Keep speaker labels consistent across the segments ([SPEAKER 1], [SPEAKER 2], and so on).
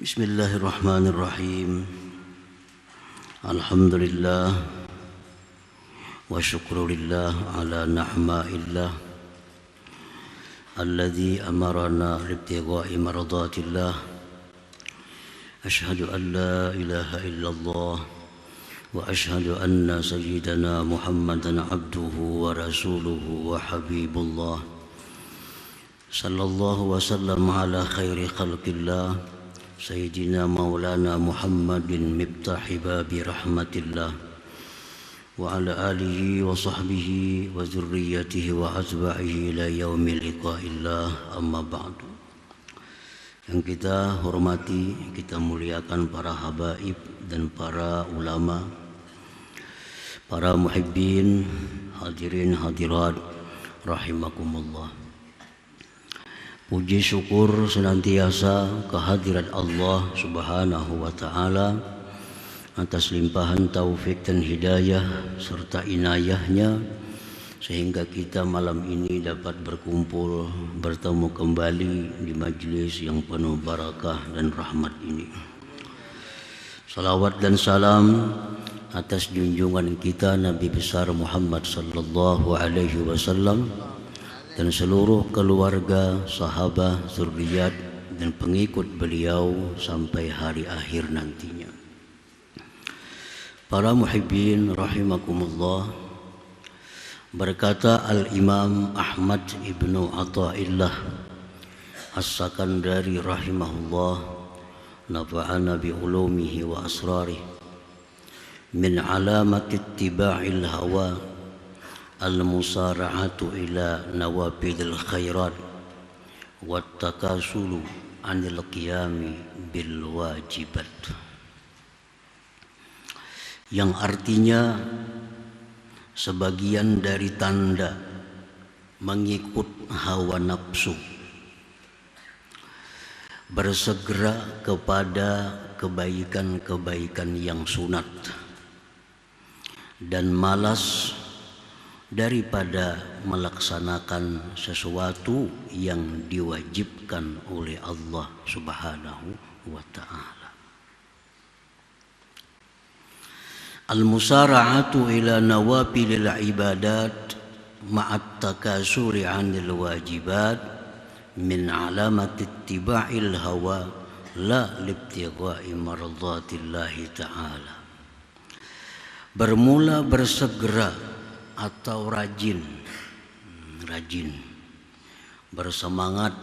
[SPEAKER 1] Bismillahirrahmanirrahim. Alhamdulillah wa syukrulillah ala na'ma'illah alladhi amarana libtigha'i maradatillah. Ashhadu an la ilaha illallah wa ashhadu anna sayyidana Muhammadan abduhu wa rasuluhu wa habibullah. Sallallahu wa sallam ala khairi khalqillah Sayyidina Maulana Muhammadin miftahi babi rahmatillah wa ala alihi wa sahbihi wa zurriyatihi wa azwa'ihi ila yaumi liqa'illah, amma ba'du. Yang kita hormati, kita muliakan para habaib dan para ulama, para muhibbin, hadirin hadirat rahimakumullah. Puji syukur senantiasa kehadirat Allah Subhanahu wa Ta'ala atas limpahan taufik dan hidayah serta inayahnya, sehingga kita malam ini dapat berkumpul bertemu kembali di majlis yang penuh barakah dan rahmat ini. Salawat dan salam atas junjungan kita Nabi besar Muhammad sallallahu alaihi wasallam dan seluruh keluarga, sahabat, zuriat dan pengikut beliau sampai hari akhir nantinya. Para muhibbin rahimakumullah, berkata Al-Imam Ahmad ibnu Athaillah As-Sakandari rahimahullah, nafa'ana bi ulumihi wa asrarih, min alamati ittiba'il hawa al-musara'atu ila nawafidil khairat wat takasulu anil qiyami bil wajibat, yang artinya sebagian dari tanda mengikut hawa nafsu, bersegera kepada kebaikan-kebaikan yang sunat, dan malas daripada melaksanakan sesuatu yang diwajibkan oleh Allah Subhanahu wa Ta'ala. Al-musara'atu ila nawafilil ibadat ma'at takasuri 'anil wajibat min alamati ittiba'il hawa la libtigha'i mardatillahi ta'ala. Bermula bersegera atau rajin bersemangat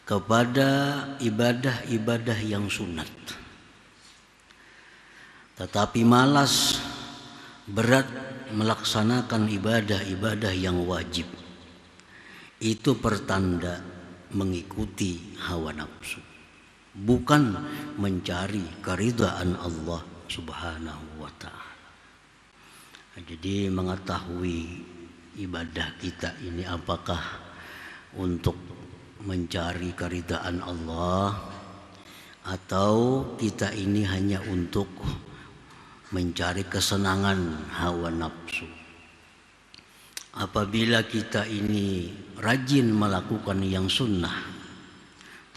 [SPEAKER 1] kepada ibadah-ibadah yang sunat, tetapi malas berat melaksanakan ibadah-ibadah yang wajib. Itu pertanda mengikuti hawa nafsu, bukan mencari keridhaan Allah Subhanahu wa Ta'ala. Jadi mengetahui ibadah kita ini apakah untuk mencari keridhaan Allah atau kita ini hanya untuk mencari kesenangan hawa nafsu. Apabila kita ini rajin melakukan yang sunnah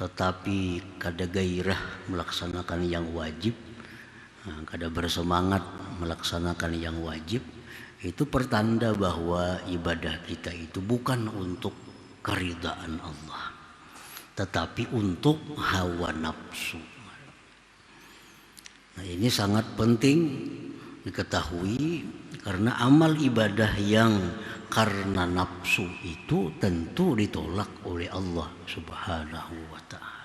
[SPEAKER 1] tetapi kada gairah melaksanakan yang wajib, kada bersemangat melaksanakan yang wajib, itu pertanda bahwa ibadah kita itu bukan untuk keridhaan Allah, tetapi untuk hawa nafsu. Nah, ini sangat penting diketahui, karena amal ibadah yang karena nafsu itu tentu ditolak oleh Allah Subhanahu wa Ta'ala.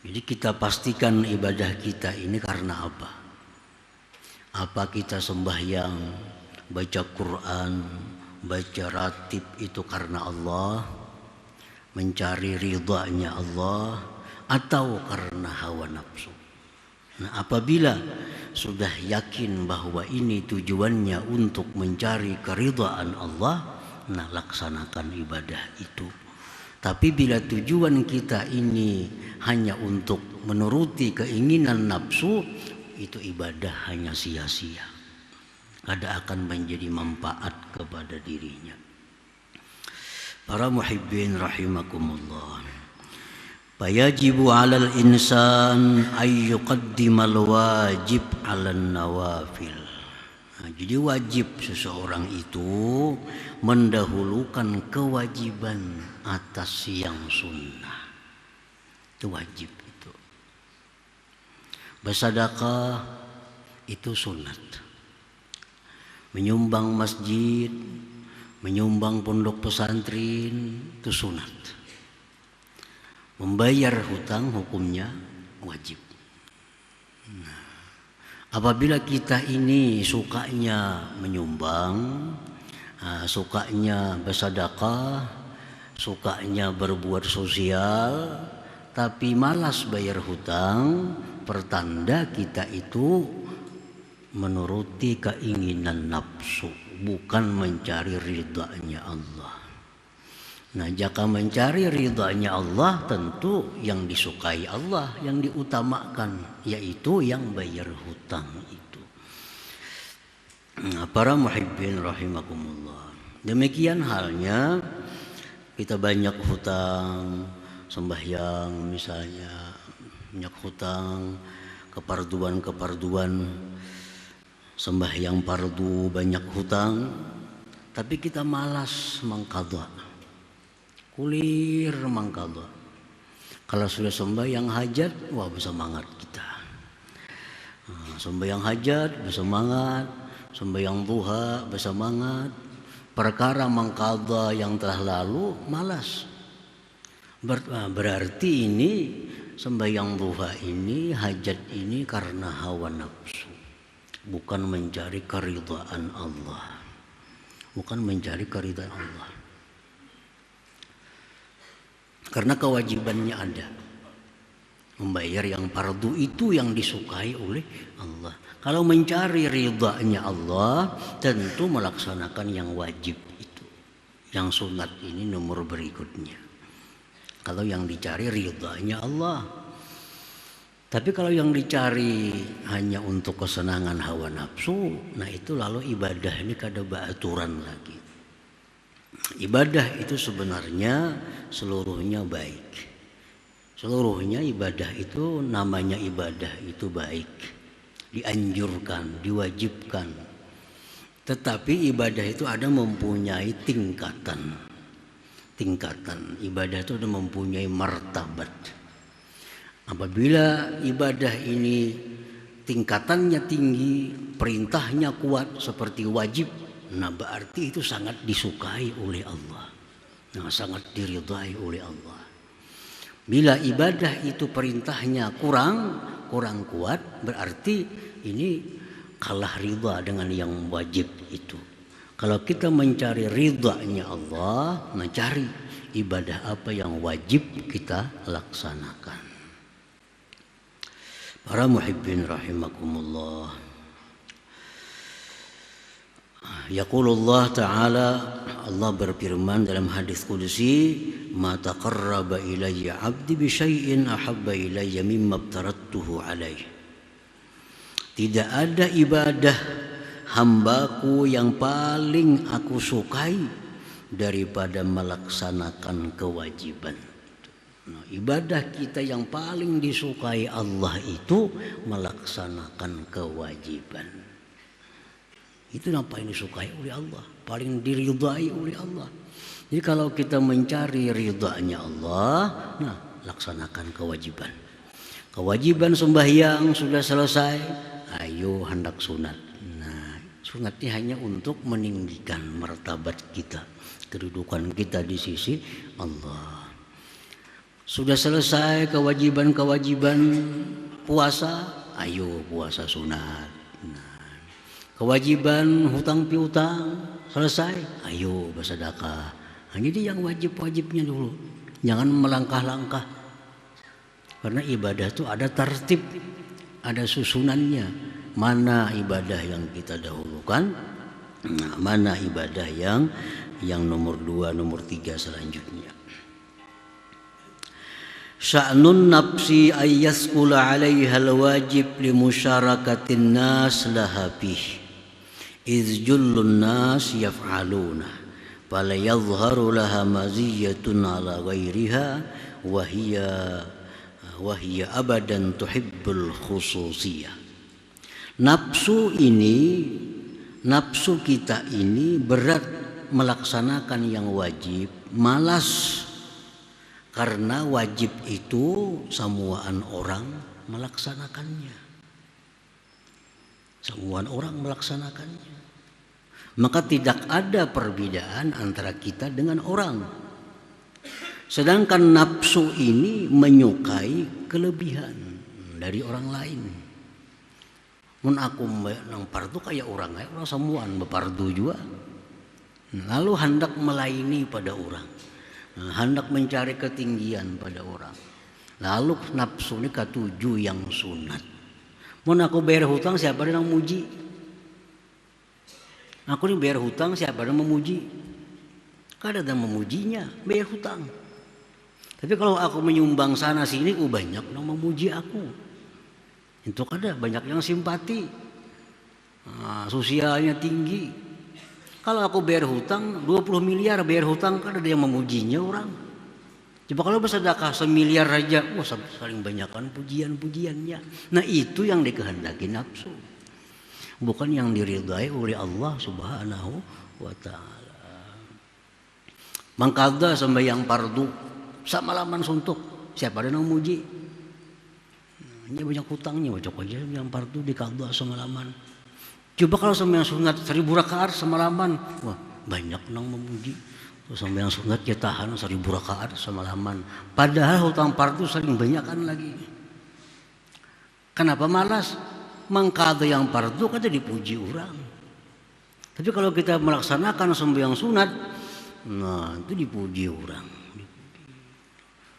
[SPEAKER 1] Jadi kita pastikan ibadah kita ini karena apa? Apa kita sembahyang, baca Quran, baca ratib itu karena Allah, mencari ridhanya Allah, atau karena hawa nafsu? Nah, apabila sudah yakin bahwa ini tujuannya untuk mencari keridhaan Allah, nah laksanakan ibadah itu. Tapi bila tujuan kita ini hanya untuk menuruti keinginan nafsu, itu ibadah hanya sia-sia, kada akan menjadi manfaat kepada dirinya. Para muhibbin rahimakumullah, Fayajibu 'alal insan ay yuqaddimal wajib 'alan nawafil. Nah, jadi wajib seseorang itu mendahulukan kewajiban atas yang sunnah. Itu wajib itu. Bersedekah itu sunat. Menyumbang masjid, menyumbang pondok pesantren itu sunat. Membayar hutang hukumnya wajib. Nah, apabila kita ini sukanya menyumbang, sukanya bersedekah, sukanya berbuat sosial, tapi malas bayar hutang, pertanda kita itu menuruti keinginan nafsu, bukan mencari ridhanya Allah. Nah, jika mencari ridhanya Allah, tentu yang disukai Allah yang diutamakan, yaitu yang bayar hutang itu. Nah, para muhibbin rahimakumullah. Demikian halnya kita banyak hutang, sembahyang misalnya, banyak hutang, keparduan, sembahyang fardu banyak hutang, tapi kita malas mengqadha. Kulir mengqadha. Kalau sudah sembahyang hajat, wah bersemangat kita. Sembahyang hajat bersemangat, sembahyang duha bersemangat. Perkara mengqadha yang telah lalu malas. Berarti ini sembahyang duha ini, hajat ini karena hawa nafsu, bukan mencari keridhaan Allah. Bukan mencari keridhaan Allah. Karena kewajibannya ada. Membayar yang fardu itu yang disukai oleh Allah. Kalau mencari ridhanya Allah, tentu melaksanakan yang wajib itu. Yang sunat ini nomor berikutnya. Kalau yang dicari ridhanya Allah. Tapi kalau yang dicari hanya untuk kesenangan hawa nafsu, nah itu lalu ibadah ini kada beraturan lagi. Ibadah itu sebenarnya seluruhnya baik. Seluruhnya ibadah itu, namanya ibadah itu baik, dianjurkan, diwajibkan. Tetapi ibadah itu ada mempunyai tingkatan. Ibadah itu ada mempunyai martabat. Apabila ibadah ini tingkatannya tinggi, perintahnya kuat seperti wajib, nah berarti itu sangat disukai oleh Allah. Nah, sangat diridhai oleh Allah. Bila ibadah itu perintahnya kurang kuat, berarti ini kalah ridha dengan yang wajib itu. Kalau kita mencari ridhanya Allah, mencari ibadah apa yang wajib kita laksanakan. Para muhibbin rahimakumullah. Yaqulullah ta'ala, Allah berfirman dalam hadis qudsi, ma taqarraba ilayya 'abdi bi syai'in ahabba ilayya mimma aftaradtuhu alaihi. Tidak ada ibadah hambaku yang paling aku sukai daripada melaksanakan kewajiban. Nah, ibadah kita yang paling disukai Allah itu melaksanakan kewajiban. Itu apa yang disukai oleh Allah, paling diridhai oleh Allah. Jadi kalau kita mencari ridhanya Allah, nah laksanakan kewajiban. Kewajiban sembahyang sudah selesai, ayo hendak sunat. Nah, sunatnya hanya untuk meninggikan martabat kita, kedudukan kita di sisi Allah. Sudah selesai kewajiban puasa, ayo puasa sunat. Nah, kewajiban hutang piutang selesai, ayo bersedekah. Nah, jadi yang wajib-wajibnya dulu, jangan melangkah-langkah. Karena ibadah itu ada tertib, ada susunannya. Mana ibadah yang kita dahulukan, nah, mana ibadah yang nomor 2, nomor 3 selanjutnya. Sya'nun nafsi ayyaskula 'alaiha al-wajib li musyarakati nas laha bih. Iz jullun nas yaf'aluna fala yadhharu laha maziyatun 'ala ghairiha wahiyya abadan tuhibbul khususiyah. Nafsu kita ini berat melaksanakan yang wajib, malas karena wajib itu semuaan orang melaksanakannya. Semuaan orang melaksanakannya. Maka tidak ada perbedaan antara kita dengan orang. Sedangkan nafsu ini menyukai kelebihan dari orang lain. Mun aku nang pardu kayak orang semuaan bepardu juga. Lalu hendak melayani pada orang. Hendak mencari ketinggian pada orang. Lalu nafsu ini ketujuh yang sunat. Mun aku bayar hutang siapa yang memuji? Aku ini bayar hutang siapa yang memuji? Kada ada memujinya, bayar hutang. Tapi kalau aku menyumbang sana sini, banyak yang memuji aku. Itu kada banyak yang simpati, sosialnya tinggi. Kalau aku bayar hutang 20 miliar bayar hutang, kada ada yang memujinya orang. Coba kalau bersedekah 1 miliar aja, saling banyakkan pujian-pujiannya. Nah itu yang dikehendaki nafsu, bukan yang diridai oleh Allah Subhanahu wa Ta'ala. Mangkada sembahyang fardu samalaman suntuk, siapa ada yang muji? Ini banyak hutangnya, cocok aja yang fardu dikada semalaman. Coba kalau sembahyang sunat 1000 rakaat semalaman, banyak yang memuji. Terus sembahyang sunat ya tahan 1000 rakaat semalaman. Padahal hutang fardu saling banyakan lagi. Kenapa malas? Mangkada yang fardu kan dipuji orang. Tapi kalau kita melaksanakan sembahyang sunat, nah itu dipuji orang.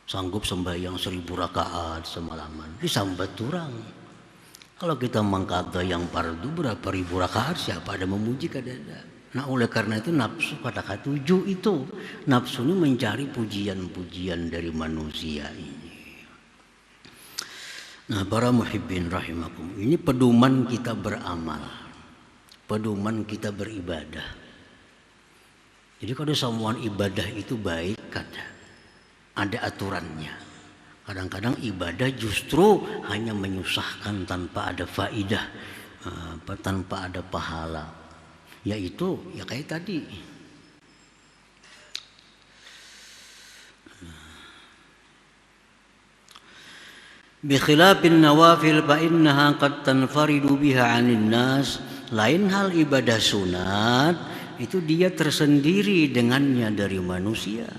[SPEAKER 1] Sanggup sembahyang 1000 rakaat semalaman, disambat orang. Kalau kita mangkada yang fardu berapa ribu rakaat, siapa ada memuji? Kada ada. Nah oleh karena itu nafsu pada ketujuh itu, nafsu ini mencari pujian-pujian dari manusia ini. Nah para muhibbin rahimakum, ini pedoman kita beramal, pedoman kita beribadah. Jadi kalau semua ibadah itu baik, ada aturannya. Kadang-kadang ibadah justru hanya menyusahkan tanpa ada faidah, tanpa ada pahala. Yaitu ya kayak tadi. Bi khilafin nawafil fa innaha qad tanfaridu biha 'anil nas. Lain hal ibadah sunat itu dia tersendiri dengannya dari manusia.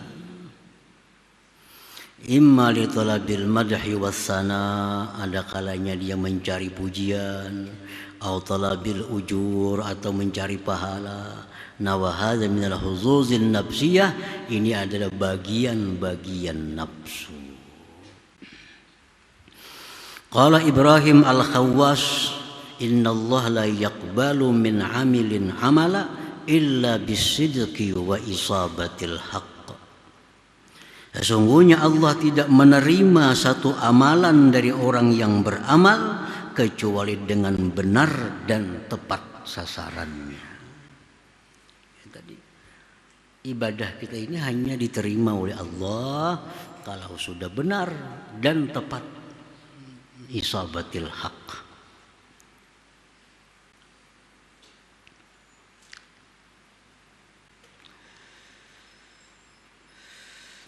[SPEAKER 1] Imma li talabil madhi wassana, ada kalanya dia mencari pujian, atau talabil ujur, atau mencari pahala. Nawahadha minal huzuzin nafsiyah, ini adalah bagian-bagian nafsu. Qala Ibrahim al-Khawwas, inna Allah la yaqbalu min amilin amala illa bisidqi wa isabatil haqq. Sesungguhnya Allah tidak menerima satu amalan dari orang yang beramal kecuali dengan benar dan tepat sasarannya. Tadi ibadah kita ini hanya diterima oleh Allah kalau sudah benar dan tepat, isabatil haq.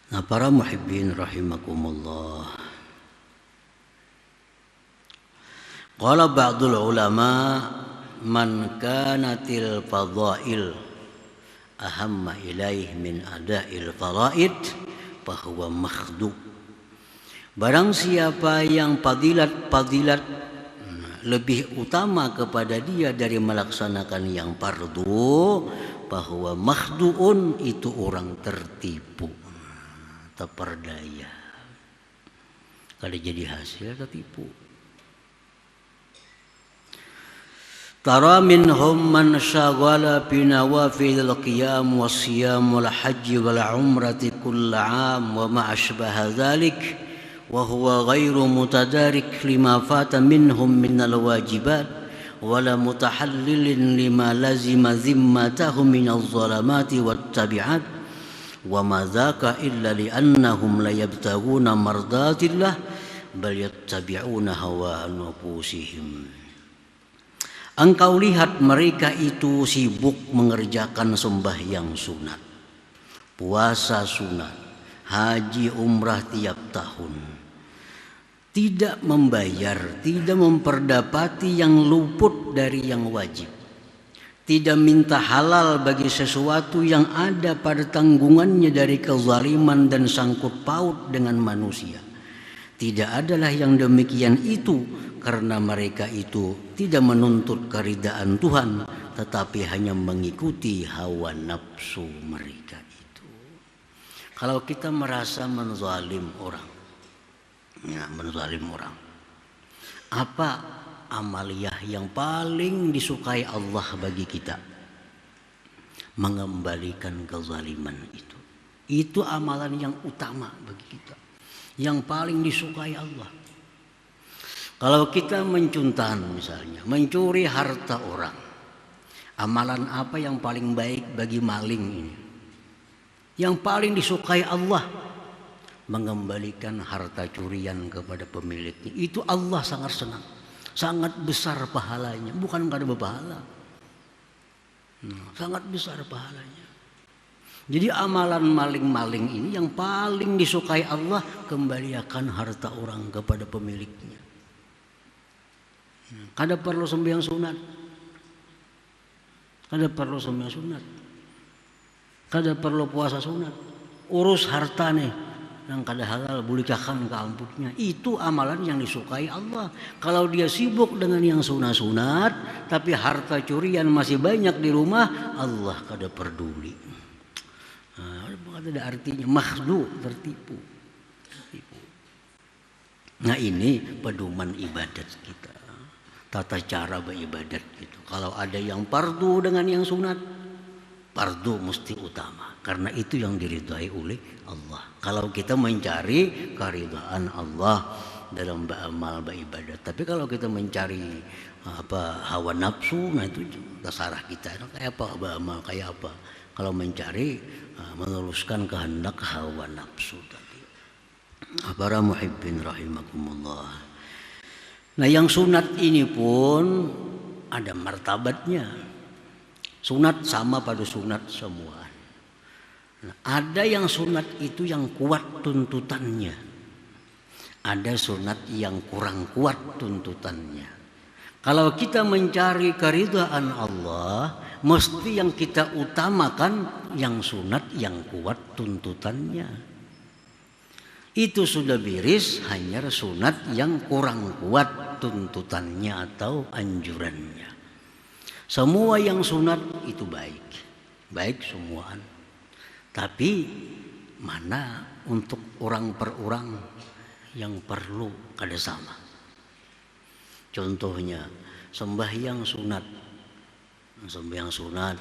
[SPEAKER 1] Nah para muhibbin rahimakumullah, qala ba'dul ulama man kanatil fadail ahamma ilaih min ada'il faraid fahuwa makhdu. Barang siapa yang fadilat lebih utama kepada dia dari melaksanakan yang fardu, bahwa makhduun itu orang tertipu, terperdaya. Kalau jadi hasil tertipu. Tara minhum man syaghala bi nawafilil qiyam was-siyam wal hajj wal umrati kull 'am wa ma ashbaha dhalik wa huwa ghairu mutadarik lima fata minhum minal wajibat wala mutahallilin lima lazima zimmatahum minaz zalamati wat tabi'at Wa ma dzaka illa li'annahum la yabtaghuna mardatillah bal yattabi'una hawa nufusihim. Engkau lihat mereka itu sibuk mengerjakan sembahyang sunat, puasa sunat, haji umrah tiap tahun, tidak membayar, tidak memperdapati yang luput dari yang wajib, tidak minta halal bagi sesuatu yang ada pada tanggungannya dari kezaliman dan sangkut paut dengan manusia. Tidak adalah yang demikian itu karena mereka itu tidak menuntut keridaan Tuhan, tetapi hanya mengikuti hawa nafsu mereka itu. Kalau kita merasa menzalim orang, apa amaliyah yang paling disukai Allah bagi kita? Mengembalikan kezaliman itu. Itu amalan yang utama bagi kita, yang paling disukai Allah. Kalau kita mencuntan misalnya, mencuri harta orang, amalan apa yang paling baik bagi maling ini? Yang paling disukai Allah, mengembalikan harta curian kepada pemiliknya. Itu Allah sangat senang, sangat besar pahalanya. Bukan karena berpahala, sangat besar pahalanya. Jadi amalan maling-maling ini yang paling disukai Allah, kembalikan harta orang kepada pemiliknya. Kada perlu sembahyang sunat, kada perlu sembahyang sunat, kada perlu puasa sunat, urus harta nih yang kada halal bulikahkan ke amputnya. Itu amalan yang disukai Allah. Kalau dia sibuk dengan yang sunat-sunat tapi harta curian masih banyak di rumah, Allah kada peduli. Ada artinya makhdu, tertipu. Nah ini pedoman ibadat kita, tata cara beribadat gitu. Kalau ada yang fardu dengan yang sunat, fardu mesti utama karena itu yang diridhai oleh Allah. Kalau kita mencari keridhaan Allah dalam beramal beribadat, tapi kalau kita mencari hawa nafsu, nah itu terserah kita. Kayak apa beramal, kayak apa. Kalau mencari meneruskan kehendak hawa nafsu tadi. Para muhibbin rahimakumullah. Nah yang sunat ini pun ada martabatnya. Sunat sama pada sunat semua. Nah, ada yang sunat itu yang kuat tuntutannya. Ada sunat yang kurang kuat tuntutannya. Kalau kita mencari keridhaan Allah, mesti yang kita utamakan yang sunat yang kuat tuntutannya. Itu sudah beres, hanya sunat yang kurang kuat tuntutannya atau anjurannya. Semua yang sunat itu baik, baik semuaan. Tapi mana untuk orang per orang yang perlu kada sama. Contohnya sembahyang sunat. Sembahyang sunat.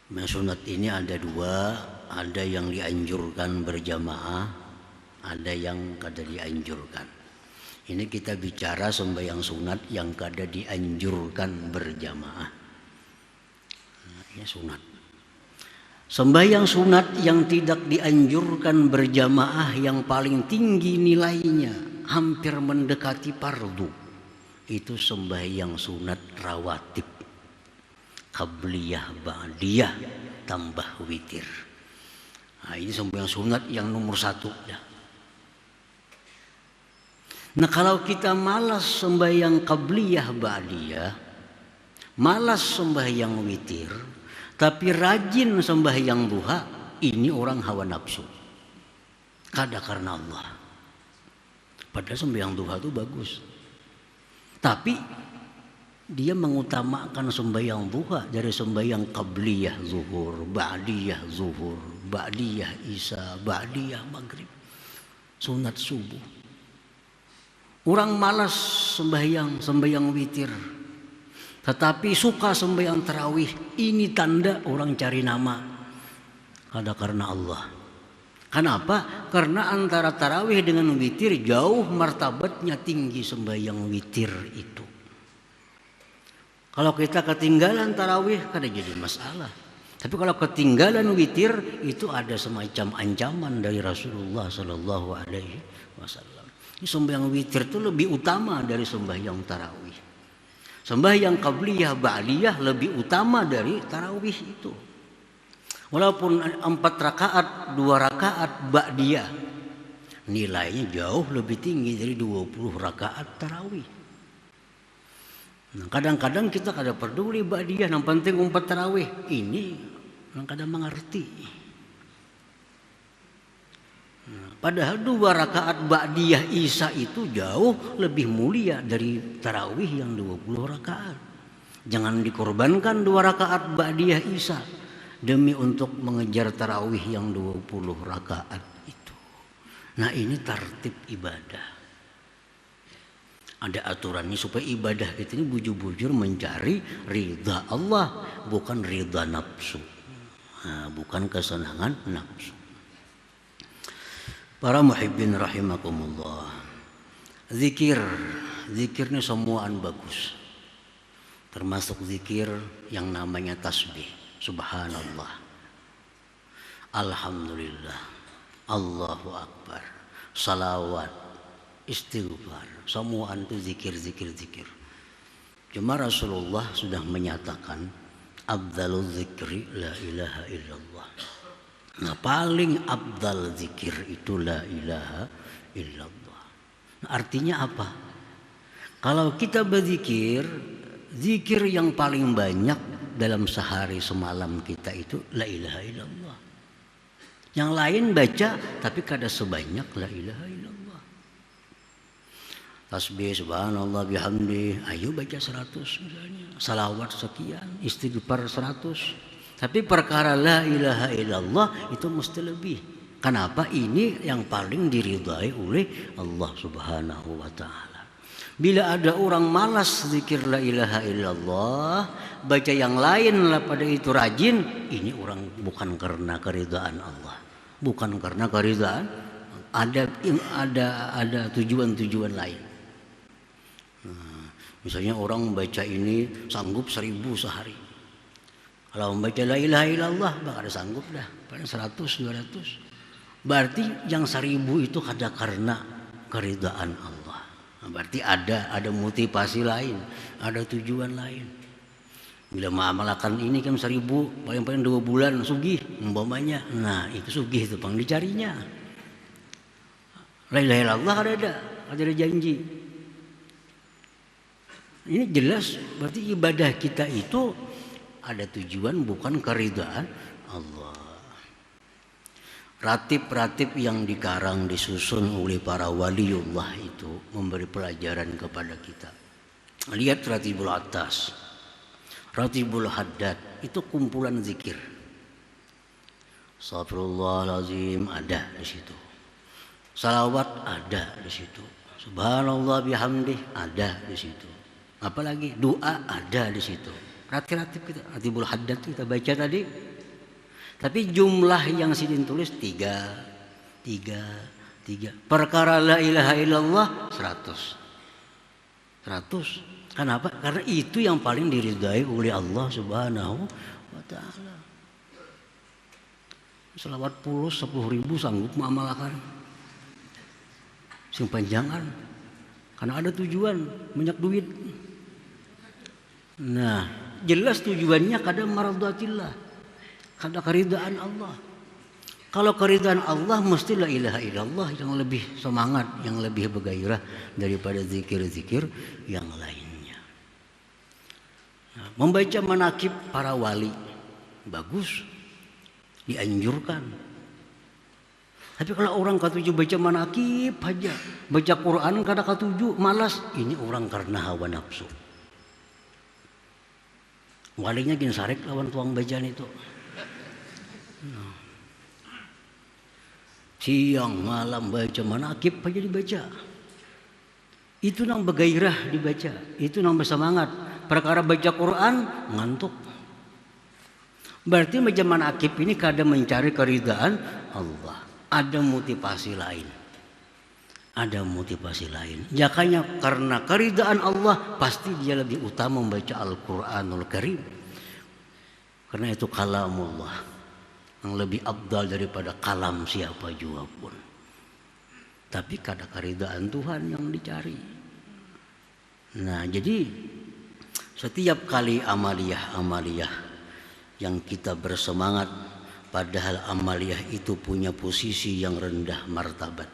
[SPEAKER 1] Sembahyang sunat ini ada dua, ada yang dianjurkan berjamaah, ada yang kada dianjurkan. Ini kita bicara sembahyang sunat yang kada dianjurkan berjamaah. Nah, ini sunat. Sembahyang sunat yang tidak dianjurkan berjamaah yang paling tinggi nilainya, hampir mendekati fardu. Itu sembahyang sunat rawatib, qabliyah, ba'diyah, tambah witir. Nah, ini sembahyang sunat yang nomor 1 ya. Nah kalau kita malas sembahyang qabliyah, ba'diyah, malas sembahyang witir, tapi rajin sembahyang duha, ini orang hawa nafsu. Kada karena Allah. Padahal sembahyang duha itu bagus. Tapi dia mengutamakan sembahyang duha dari sembahyang qabliyah zuhur, ba'diyah zuhur, ba'diyah isya, ba'diyah maghrib, sunat subuh. Orang malas sembahyang witir, tetapi suka sembahyang tarawih. Ini tanda orang cari nama. Ada karena Allah. Kenapa? Karena antara tarawih dengan witir jauh martabatnya tinggi sembahyang witir itu. Kalau kita ketinggalan tarawih kada jadi masalah. Tapi kalau ketinggalan witir itu ada semacam ancaman dari Rasulullah Sallallahu Alaihi Wasallam. Sembahyang witir itu lebih utama dari sembahyang tarawih. Sembahyang qabliyah ba'diyah lebih utama dari tarawih itu. Walaupun 4 rakaat, 2 rakaat ba'diyah, nilainya jauh lebih tinggi dari 20 rakaat tarawih. Nah, kadang-kadang kita kada peduli ba'diyah, yang penting 4 tarawih. Ini yang kada mengerti. Nah, padahal 2 rakaat ba'diyah isya itu jauh lebih mulia dari tarawih yang 20 rakaat. Jangan dikorbankan 2 rakaat ba'diyah isya demi untuk mengejar tarawih yang 20 rakaat itu. Nah, ini tertib ibadah. Ada aturannya supaya ibadah kita ini bujur-bujur mencari ridha Allah, bukan ridha nafsu. Nah, bukan kesenangan nafsu. Para muhibbin rahimakumullah. Zikir ini semuaan bagus. Termasuk zikir yang namanya tasbih. Subhanallah, alhamdulillah, Allahu Akbar, salawat, istighfar. Semuaan itu zikir. Cuma Rasulullah sudah menyatakan afdalul zikri la ilaha illallah. Nah, paling afdal zikir itu la ilaha illallah. Nah, artinya apa? Kalau kita berzikir, zikir yang paling banyak dalam sehari semalam kita itu la ilaha illallah. Yang lain baca tapi kada sebanyak la ilaha illallah. Tasbih subhanallah bihamdi, ayo baca 100 misalnya. Salawat sekian, istighfar 100. Tapi perkara la ilaha illallah itu mesti lebih. Kenapa? Ini yang paling diridhai oleh Allah Subhanahu wa taala. Bila ada orang malas zikir la ilaha illallah, baca yang lain lah pada itu rajin, ini orang bukan karena keridhaan Allah, bukan karena keridhaan, ada tujuan-tujuan lain. Nah, misalnya orang baca ini sanggup 1000 sehari. Kalau membaca la ilaha illallah bakal ada sanggup dah, paling 100 200. Berarti yang 1000 itu ada karena keridhaan Allah. Nah, berarti ada motivasi lain, ada tujuan lain. Bila mengamalkan ini kan 1000 paling-paling 2 bulan sugih umpamanya. Nah, itu sugih itu pang dicarinya. La ilaha illallah ada janji. Ini jelas berarti ibadah kita itu ada tujuan, bukan keridhaan Allah. Ratib-ratib yang dikarang disusun oleh para waliullah itu memberi pelajaran kepada kita. Lihat ratibul atas, ratibul haddad, itu kumpulan zikir. Astagfirullahaladzim ada di situ. Salawat ada di situ. Subhanallah bihamdih ada di situ. Apalagi doa ada di situ. Ratib kita, ratibul haddad kita baca tadi. Tapi jumlah yang sidin tulis 3. Perkara la ilaha illallah 100. Kenapa? Karena itu yang paling diridai oleh Allah Subhanahu wa taala. Selawat puluh 10.000 sanggup mengamalkan. Sing panjangan. Karena ada tujuan, banyak duit. Nah, jelas tujuannya kadang maradatillah, kadang keridhaan Allah. Kalau keridhaan Allah mesti la ilaha illallah yang lebih semangat, yang lebih bergairah daripada zikir-zikir yang lainnya. Nah, membaca manakib para wali bagus, dianjurkan. Tapi kalau orang ketujuh baca manakib aja, baca Quran kada ketujuh malas, ini orang karena hawa nafsu. Walinya gin sarek lawan tuang bacaan itu. Nah. Siang malam baca manakib aja dibaca. Itu nang bergairah dibaca, itu nang bersemangat. Perkara baca Quran ngantuk. Berarti baca manakib ini kadang mencari keridhaan Allah. Ada motivasi lain. Ada motivasi lain. Jakanya karena keridhaan Allah pasti dia lebih utama membaca Al-Quranul Karim. Karena itu kalamullah yang lebih afdal daripada kalam siapa juga pun. Tapi kada keridaan Tuhan yang dicari. Nah, jadi setiap kali amaliyah yang kita bersemangat, padahal amaliyah itu punya posisi yang rendah martabat.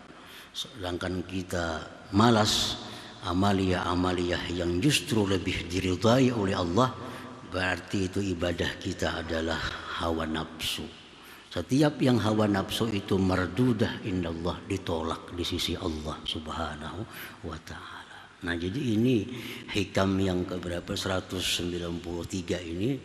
[SPEAKER 1] Sedangkan kita malas amaliyah yang justru lebih diridai oleh Allah, berarti itu ibadah kita adalah hawa nafsu. Setiap yang hawa nafsu itu mardudah indallah, ditolak di sisi Allah Subhanahu wa ta'ala. Nah, jadi ini hikam yang keberapa 193 ini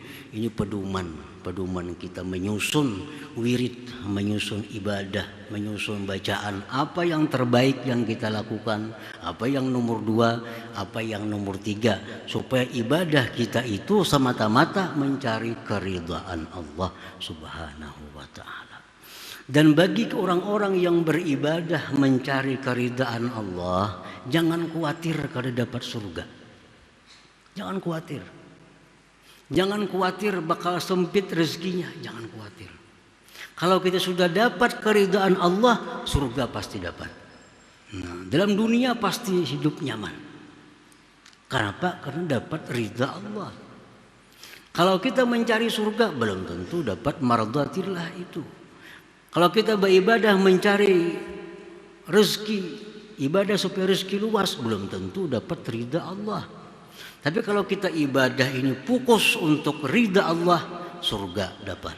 [SPEAKER 1] pedoman kita menyusun wirid, menyusun ibadah, menyusun bacaan, apa yang terbaik yang kita lakukan, apa yang nomor 2, apa yang nomor 3, supaya ibadah kita itu semata-mata mencari keridhaan Allah Subhanahu wa ta'ala. Dan bagi orang-orang yang beribadah mencari keridhaan Allah, jangan khawatir kalau dapat surga. Jangan khawatir. Jangan khawatir bakal sempit rezekinya, jangan khawatir. Kalau kita sudah dapat keridhaan Allah, surga pasti dapat. Nah, dalam dunia pasti hidup nyaman. Kenapa? Karena dapat ridha Allah. Kalau kita mencari surga, belum tentu dapat mardatillah itu. Kalau kita beribadah mencari rezeki, ibadah supaya rezeki luas, belum tentu dapat ridha Allah. Tapi kalau kita ibadah ini fokus untuk ridha Allah, surga dapat,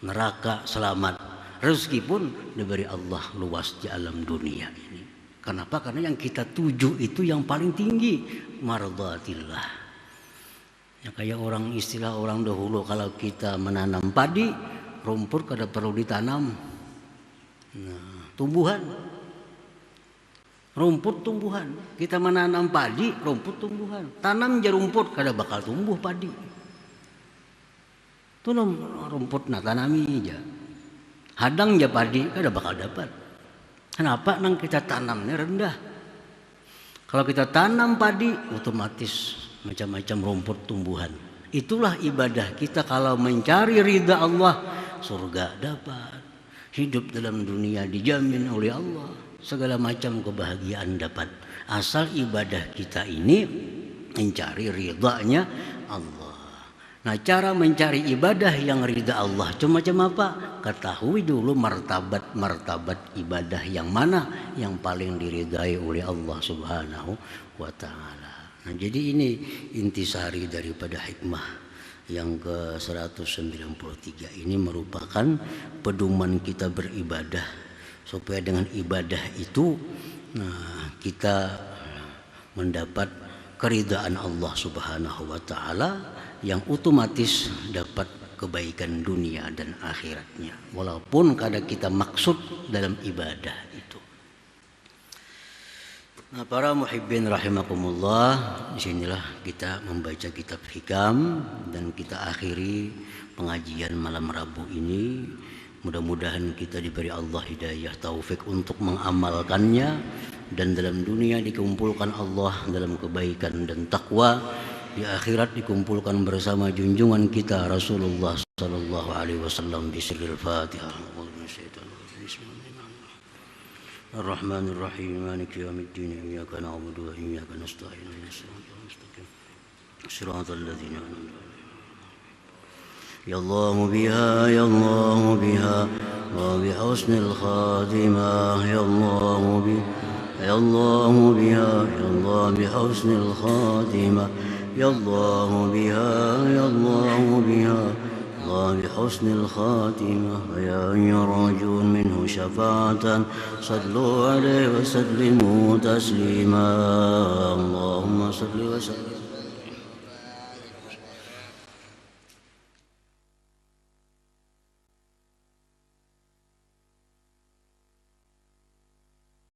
[SPEAKER 1] neraka selamat, rezeki pun diberi Allah luas di alam dunia ini. Kenapa? Karena yang kita tuju itu yang paling tinggi, mardatillah. Ya, kayak istilah orang dahulu, kalau kita menanam padi, rumput kada perlu ditanam. Nah, rumput tumbuhan. Kita menanam padi, rumput tumbuhan. Tanam je rumput, kada bakal tumbuh padi. Tunum rumput nah tanami aja. Hadang je padi, kada bakal dapat. Kenapa? Nang kita tanamnya rendah. Kalau kita tanam padi, otomatis macam-macam rumput tumbuhan. Itulah ibadah kita. Kalau mencari ridha Allah, surga dapat. Hidup dalam dunia dijamin oleh Allah, segala macam kebahagiaan dapat, asal ibadah kita ini mencari ridhanya Allah. Nah, cara mencari ibadah yang ridha Allah macam apa? Ketahui dulu martabat ibadah yang mana yang paling diridai oleh Allah Subhanahu wa ta'ala. Nah, jadi ini intisari daripada hikmah yang ke-193 ini merupakan pedoman kita beribadah, supaya dengan ibadah itu kita mendapat keridhaan Allah Subhanahu wa ta'ala, yang otomatis dapat kebaikan dunia dan akhiratnya, walaupun kadang kita maksud dalam ibadah itu. Nah, para muhibbin rahimakumullah, disinilah kita membaca kitab hikam dan kita akhiri pengajian malam Rabu ini. Mudah-mudahan kita diberi Allah hidayah taufik untuk mengamalkannya, dan dalam dunia dikumpulkan Allah dalam kebaikan dan takwa, di akhirat dikumpulkan bersama junjungan kita Rasulullah sallallahu alaihi wasallam. Bismillahil Fatihah. Ar-Rahmanir Rahim, Maliki Yaumiddin, Iyyaka na'budu wa iyyaka nasta'in, ihdinas siratal mustaqim, siratal ladzina an'amta 'alaihim. Ya Allah biha wa bi husnil khatimah. Ya Allah biha bi husnil khatimah. Ya Allah biha بحسن الخاتمة، ويا يرجون منه شفاعة صلوا عليه وسلموا تسليما. اللهم صل وسلم